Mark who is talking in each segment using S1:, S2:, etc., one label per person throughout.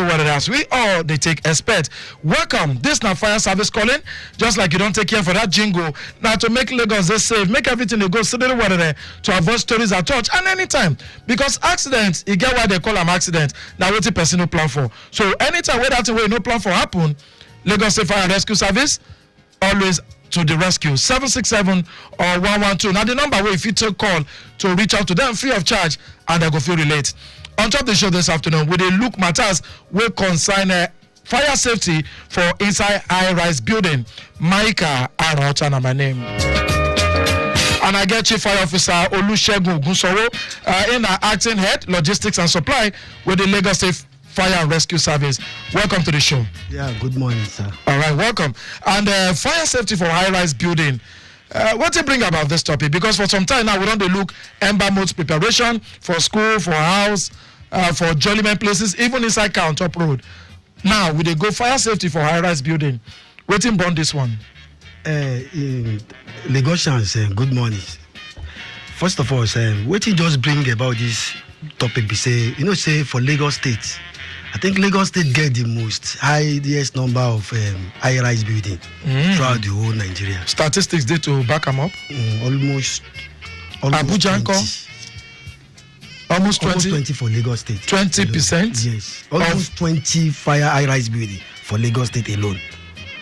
S1: know what it is. We all they take expect. Welcome. This now fire service calling. Just like you don't take care for that jingle. Now to make Lagos they safe, make everything they go so they what it to avoid stories at church and anytime. Because accidents, you get why they call them accident. Now what the person no plan for. So anytime where that way no plan for happen, Lagos State Fire and Rescue Service always to the rescue. 767 or 112. Now the number where if you take call to reach out to them free of charge and they go feel relate. On top of the show this afternoon, we look matters will concern fire safety for inside high-rise building. Micah Aruocha na my name. And I get Chief Fire Officer Olusegun Ogunsanwo in our acting head, logistics and supply with the Lagos State Fire and Rescue Service. Welcome to the show.
S2: Yeah, good morning, sir.
S1: All right, welcome. And fire safety for high-rise building. What do you bring about this topic? Because for some time now, we don't look ember modes preparation for school, for house, for jolliment places, even inside Countop Road. Now, we they go fire safety for high-rise building. Waiting born this one.
S2: Lagosians, good morning. First of all, what you just bring about this topic be say, say for Lagos State, I think Lagos State get the most highest number of high-rise building throughout the whole Nigeria.
S1: Statistics did to back them up?
S2: Almost
S1: Abuja
S2: 20.
S1: Almost 20?
S2: Almost 20 for Lagos State.
S1: 20%?
S2: Yes. Almost 20 fire high-rise building for Lagos State alone.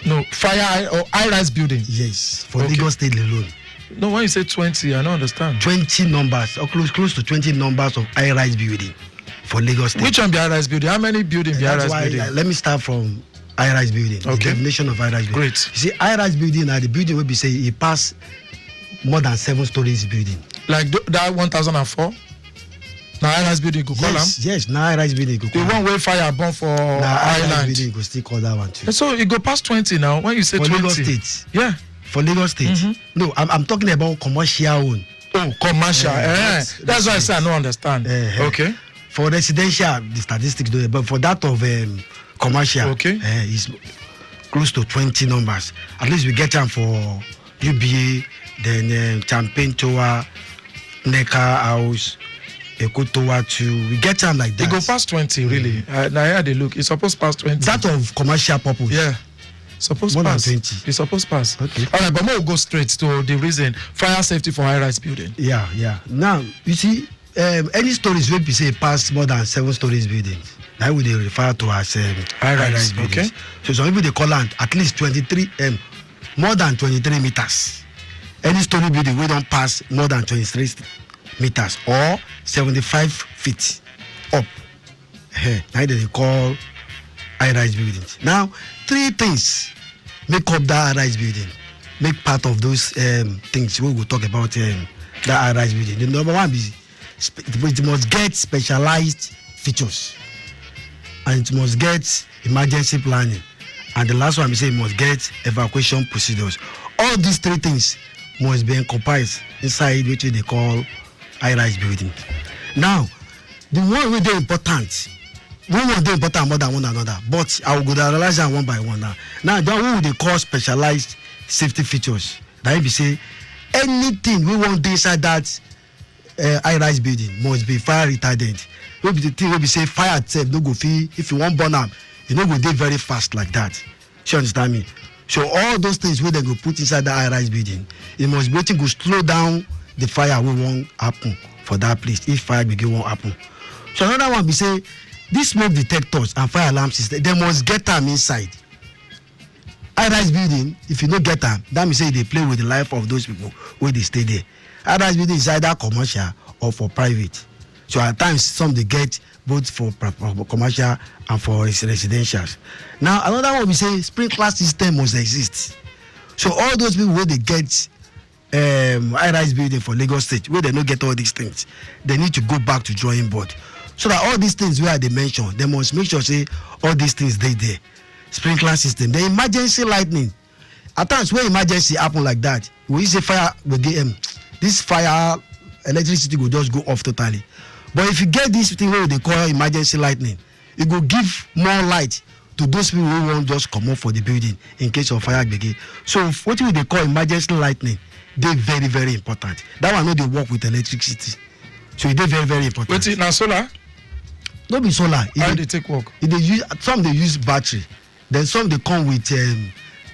S1: No, fire or high-rise building?
S2: Yes, for Lagos State alone.
S1: No, when you say 20, I don't understand.
S2: 20 numbers, or close to 20 numbers of high-rise building for Lagos State.
S1: Which one be high-rise building? How many buildings be high-rise building?
S2: Let me start from high-rise building.
S1: Okay.
S2: The definition of high-rise building.
S1: Great.
S2: You see, high-rise building are the building where we say it pass more than 7 stories building.
S1: Like that 1004? Now high-rise building you could call them?
S2: Yes, now high-rise building you could call
S1: the one way fire burn for
S2: high-rise building you could still call that one too.
S1: And so it go past 20 now when you say
S2: for
S1: 20.
S2: Lagos State.
S1: Yeah.
S2: For Lagos State. Mm-hmm. No, I'm talking about commercial own.
S1: Oh, commercial. That's why I say I don't understand. Okay.
S2: For residential, the statistics do it, but for that of commercial, it's close to 20 numbers. At least we get them for UBA, then Champagne Tower, Necker House, Eko Tower 2. We get them like that.
S1: They go past 20, really. Now here they look. It's supposed to pass 20.
S2: That of commercial purpose.
S1: Yeah. Supposed
S2: more
S1: pass.
S2: Than 20.
S1: It's supposed to pass.
S2: Okay.
S1: All right, but we'll go straight to the reason fire safety for high-rise building.
S2: Yeah. Now, you see, any stories will be say pass more than 7 stories buildings. That would they refer to as high-rise buildings. Okay. So some people they call at least 23 more than 23 meters. Any story building we don't pass more than 23 meters or 75 feet up. Now they call high-rise buildings. Now, 3 things make up that high-rise building. Make part of those things we will talk about that high-rise building. The number one is it must get specialized features, and it must get emergency planning, and the last one we say it must get evacuation procedures. All these 3 things must be encompassed inside which they call high-rise building. Now, the one which is important. One of them important more than one another, but I will go analyze them one by one now. Now, that what they call specialized safety features. That if you say anything we want inside that high-rise building must be fire retardant. Will be the thing will be say fire itself no go feel if you want burn them, you know go dey very fast like that. You understand me? So all those things where they go put inside that high-rise building, it must be waiting go slow down the fire we won't happen for that place if fire begin won't happen. So another one be say. These smoke detectors and fire alarm systems, they must get them inside. High-rise building, if you don't get them, that means say they play with the life of those people where they stay there. High-rise building is either commercial or for private. So at times, some they get both for commercial and for residentials. Now, another one we say sprinkler system must exist. So all those people where they get high-rise building for Lagos State, where they don't get all these things, they need to go back to drawing board. So that all these things where they mention, they must make sure say all these things they there. Sprinkler system, the emergency lightning. At times when emergency happen like that, when you say fire with this fire electricity will just go off totally. But if you get this thing where they call emergency lightning, it will give more light to those people who won't just come up for the building in case of fire begin. So what they call emergency lightning, they're very, very important. That one know they work with electricity. So they're very, very important.
S1: Wait, now solar?
S2: no be solar.
S1: How they take work?
S2: Some they use battery, then some they come with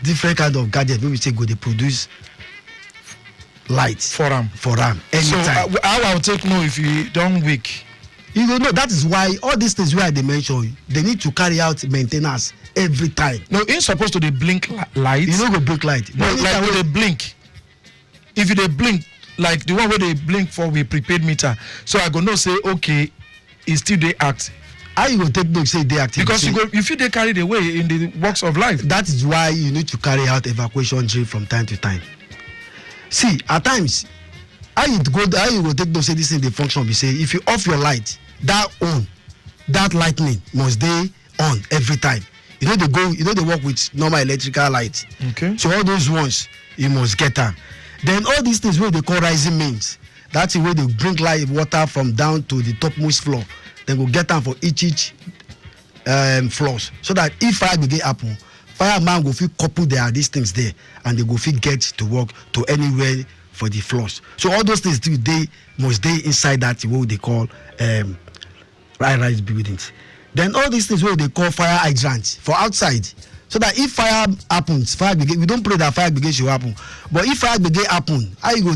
S2: different kind of gadget. Maybe say go they produce light
S1: for them
S2: anytime.
S1: So how I'll take know if you don't weak?
S2: You don't know. That is why all these things where they mention, they need to carry out maintenance every time.
S1: No, you're supposed to they blink light.
S2: You don't go blink light.
S1: No, like when they blink. If they blink, like the one where they blink for we prepaid meter, so I go no say okay, it's still they active.
S2: How you go take no say they active?
S1: Because you feel they carry the way in the works of life.
S2: That is why you need to carry out evacuation drill from time to time. See, at times, how you go take no say this thing they function. We say if you off your light, that lightning must stay on every time. You know they work with normal electrical lights.
S1: Okay.
S2: So all those ones you must get them. Then all these things where they call rising mains, that's the way they bring light water from down to the topmost floor. Then go get them for each floors, so that if fire begin happen, fireman go fit couple these things there, and they go fit get to work to anywhere for the floors. So all those things they must stay inside that what they call rise buildings. Then all these things what they call fire hydrants for outside, so that if fire happens, we don't pray that fire brigade should happen, but if fire brigade happen, how you go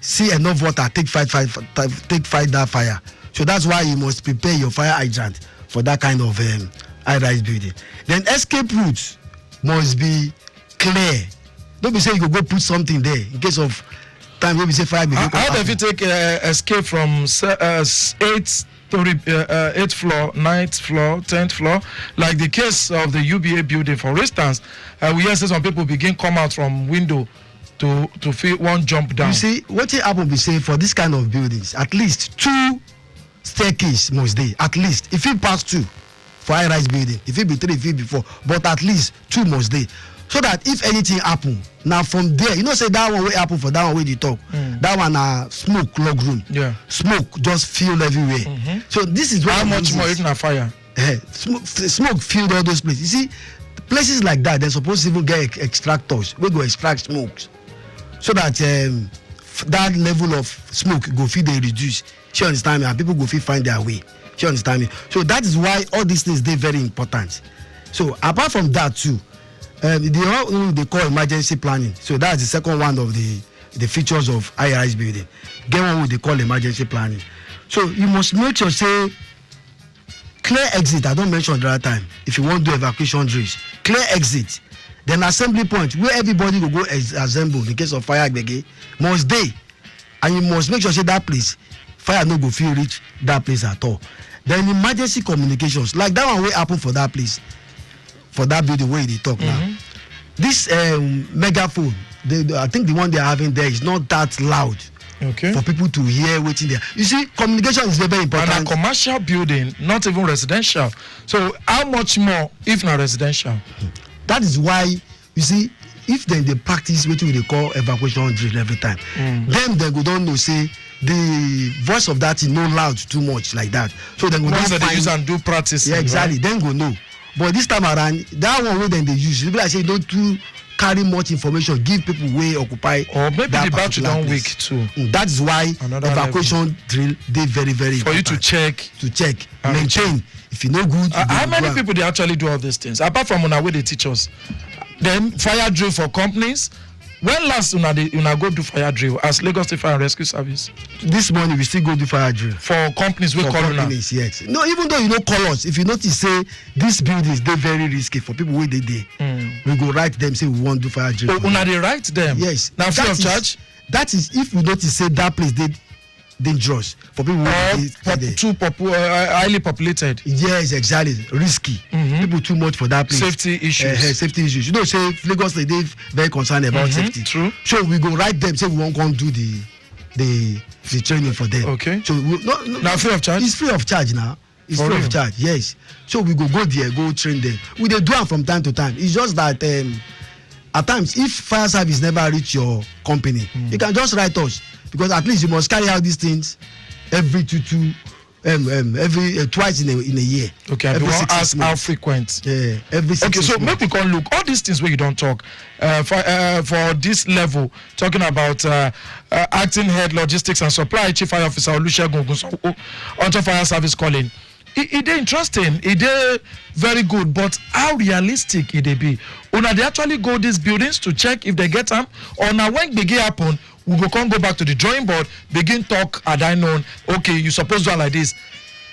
S2: see enough water fight that fire. So that's why you must prepare your fire hydrant for that kind of high-rise building. Then escape routes must be clear. Don't be saying you go put something there in case of time when we say fire brigade.
S1: How do you take escape from 8th floor, 9th floor, 10th floor, like the case of the UBA building, for instance? We hear some people begin come out from window to feel one jump down.
S2: You see, what happen we say for this kind of buildings, at least 2 staircase must be. At least if you pass 2 for high-rise building, if it be 3, if it be 4, but at least 2 must be. So that if anything happen, now from there, you know say that one will happen for that one where you talk. That one smoke log room.
S1: Yeah.
S2: Smoke just filled everywhere. So this is
S1: how much more even a fire?
S2: Smoke filled all those places. You see, places like that, they're supposed to even get extractors. We go extract smokes, so that that level of smoke go feel they reduce. You understand me? And people go feel find their way. You understand me? So that is why all these things they very important. So apart from that too, they call emergency planning. So that's the second one of the features of high-rise building. Get one what they call emergency planning. So you must make sure say clear exit. I don't mention the other time. If you want to do evacuation drills, clear exit. Then assembly point where everybody will go assemble in case of fire brigade must dey, and you must make sure say that place fire no go fit reach that place at all. Then emergency communications like that one wey happen for that place, for that building where they talk now. This megaphone, I think the one they are having there is not that loud.
S1: Okay.
S2: For people to hear waiting there. You see, communication is very, very important.
S1: And a commercial building, not even residential. So how much more if not residential?
S2: That is why, you see, if then they practice what they call evacuation drill every time, then they go don't know say the voice of that is not loud too much like that. So then go
S1: once they use and do practice.
S2: Yeah, exactly. Right? Then go know. But this time around, that one way then they use. People like say don't too carry much information, give people way occupy.
S1: Or maybe the battery don't weak too.
S2: That is why evacuation drill they very, very
S1: for important. You to check,
S2: maintain. If you know good.
S1: How many people they actually do all these things? Apart from on our way they teach us. Then fire drill for companies. When last una go do fire drill as Lagos State Fire and Rescue Service?
S2: This morning we still go do fire drill
S1: for companies. We call
S2: companies, yes. No, even though you know call us, if you notice say these buildings they very risky for people where they we go write them say we want to do fire drill.
S1: Oh, una they write them?
S2: Yes.
S1: Now free of charge.
S2: That is if you notice say that place they dangerous for people
S1: too highly populated.
S2: Yes, exactly. Risky. People too much for that place.
S1: Safety issues.
S2: Safety issues. You know, say Lagos they very concerned about safety.
S1: True.
S2: So we go write them say we won't come do the training for them.
S1: Okay.
S2: So
S1: now free of charge.
S2: It's free of charge now. It's free of charge. Yes. So we go there, go train them. We they do them from time to time. It's just that at times if fire service never reach your company, you can just write us. Because at least you must carry out these things every twice in a year.
S1: Okay, and we want ask how frequent.
S2: Yeah, every 6 months.
S1: Okay, so maybe we can look all these things where you don't talk for this level. Talking about acting head logistics and supply chief fire officer Olusegun Ogunsanwo, onto fire service calling. It dey interesting, it dey very good, but how realistic it dey be? Una dey actually go these buildings to check if they get am, or na when gbege happen we go come go back to the drawing board, begin talk had I known, okay, you suppose do am like this.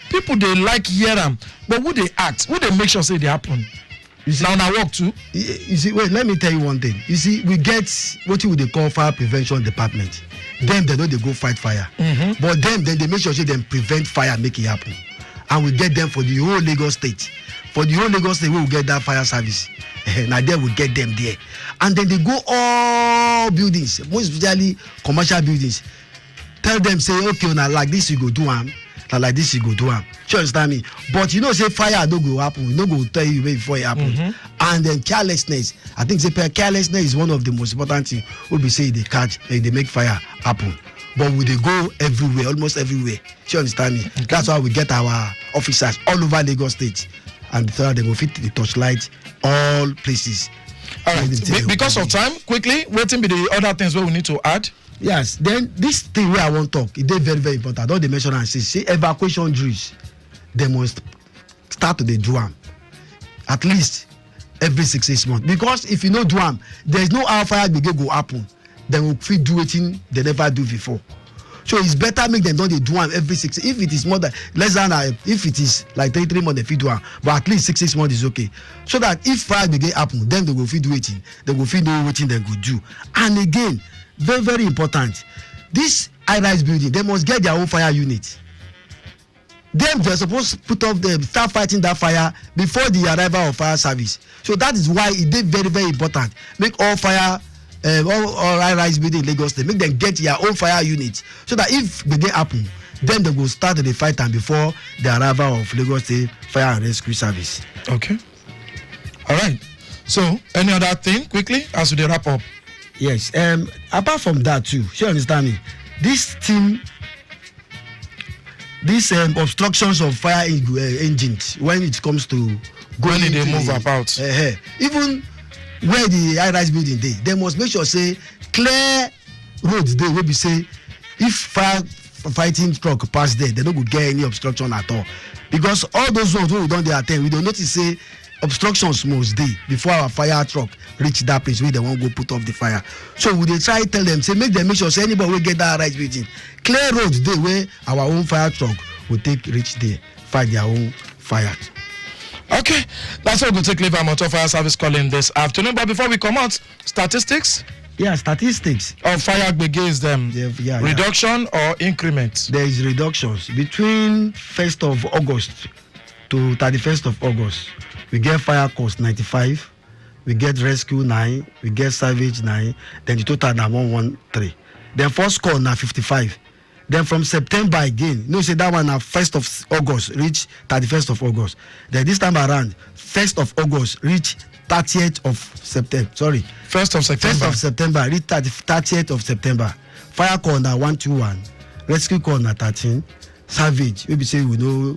S1: People dey like hear am, but who dey act, who dey make sure say e dey happen? Now una work too.
S2: You see, wait, let me tell you one thing. You see, we get wetin we dey call fire prevention department. Dem they no dey go fight fire, but dem they make sure say dem prevent fire make e happen, and we get them for the whole Lagos state. For the whole Lagos state, we will get that fire service. Now there we get them there, and then they go all buildings, most especially commercial buildings. Tell them say, okay, now like this you go do am, like this you go do am. You understand me? But you know, say fire no go happen, no go tell you before it happen. And then carelessness. I think say carelessness is one of the most important things. We be say they catch, they make fire happen. But we dey go everywhere, almost everywhere. You understand me? Okay. That's why we get our officers all over Lagos State, and they go fit the torchlight all places.
S1: All right. Because of time, quickly, wetin be the other things wey we need to add?
S2: Yes. Then this thing where I want to talk, it is very, very important. Don't they mention and say evacuation drills, they must start to the do am at least every 6 months. Because if you no do am, there is no how fire gbege go happen. They will fit do wetin they never do before. So it's better make them don't they do am every 6. If it is more than less than if it is like 3 months, they fit do am, but at least 6 months is okay. So that if fire gbege happen, then they will fit do wetin, they will fit know wetin they go do. And again, very, very important, this high-rise building, they must get their own fire unit. Them they're supposed to put up them, start fighting that fire before the arrival of fire service. So that is why it is very, very important. Make all fire all high-rise building in Lagos State, make them get their own fire unit, so that if they get happen, then they will start the fight and before the arrival of Lagos State Fire and Rescue Service. Okay.
S1: All right. So any other thing quickly as we wrap up?
S2: Yes. Apart from that too, you understand me? This thing, these obstructions of fire engines when it comes to
S1: going when they move about,
S2: even where the high-rise building they must make sure say clear roads they will be say if fire fighting truck pass there, they don't go get any obstruction at all. Because all those roads we don't attend, we don't notice say obstructions must dey before our fire truck reach that place where they won't go put off the fire. So we dey try tell them say make them make sure say anybody will get that high-rise building clear roads there where our own fire truck will take reach there, fight their own fire.
S1: Okay, that's what we'll take leave our motor fire service calling this afternoon. But before we come out, statistics?
S2: Yeah, statistics.
S1: Of fire against them. Reduction or increment?
S2: There is reductions. Between 1st of August to 31st of August, we get fire cost 95, we get rescue 9, we get salvage 9, then the total na 113. Then first call na 55. Then from September again, you know, say that one na 1st of August reach 31st of August. Then this time around, 1st of August reach 30th of September. Sorry.
S1: 1st of September.
S2: 1st of September reach 30th of September. Fire call na 121, rescue call na 13, salvage, maybe say we know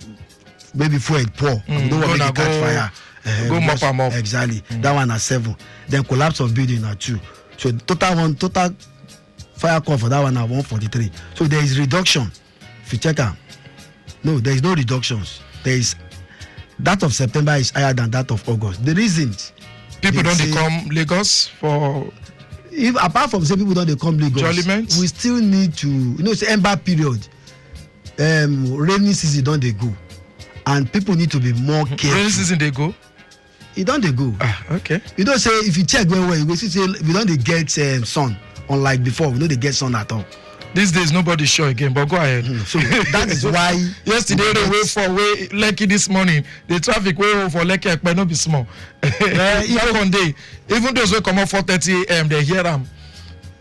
S2: maybe fuel pour. We don't want to catch fire.
S1: Go mop am up.
S2: Exactly. That one na 7. Then collapse of building na 2. So total fire call for that one na 143. So there is reduction. If you check out, no, there is no reductions. There is that of September is higher than that of August. The reasons
S1: people don't come Lagos for.
S2: If apart from say people don't come Lagos,
S1: Joliment?
S2: We still need to, you know, say ember period. Rainy season don't they go, and people need to be more careful.
S1: Rainy season they go.
S2: It don't they go.
S1: Okay.
S2: You don't say if you check well, you go see say we don't they get sun. Unlike before, we know they get sun at all.
S1: These days, nobody's sure again, but go ahead.
S2: So that is why.
S1: Yesterday, they wait for Lekki this morning. The traffic way for Lekki might not be small. One day, even those who come up 4:30 a.m., they hear them.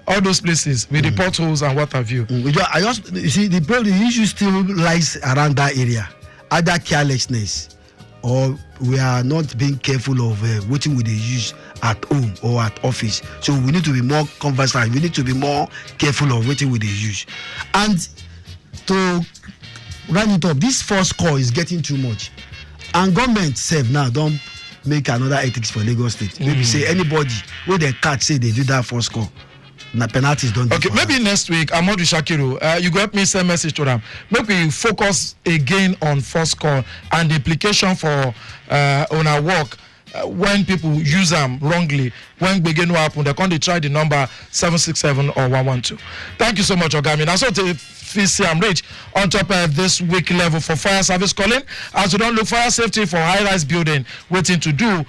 S1: All those places with the potholes and what have you.
S2: You see, the issue still lies around that area. Either carelessness, or we are not being careful of what we use at home or at office. So we need to be more conversant. We need to be more careful of what we use. And to run it up, this first call is getting too much. And government self now don't make another ethics for Lagos State. Maybe say anybody where they catch say they do that first call, penalties don't.
S1: Okay, maybe next week, Amadou Shakiru, you go help me send message to them. Maybe we focus again on first call and the implication for on our work. When people use them wrongly, when begin to happen, they can't try the number 767 or 112. Thank you so much, Ogami. That's what I'm rich on top of this week level for fire service calling. As we don't look fire safety for high-rise building, waiting to do.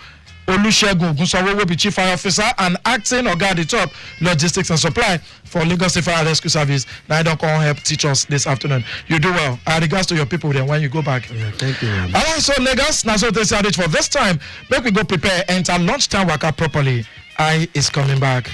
S1: Olusegun Ogunsanwo will be Chief Fire Officer and acting Oga at the top, Logistics and Supply for Lagos State Fire Rescue Service. Now I don't come help teach us this afternoon. You do well. Regards to your people then when you go back.
S2: Yeah, thank you.
S1: And also Lagos, now so they say for this time, make we go prepare, enter lunchtime workout properly. I is coming back.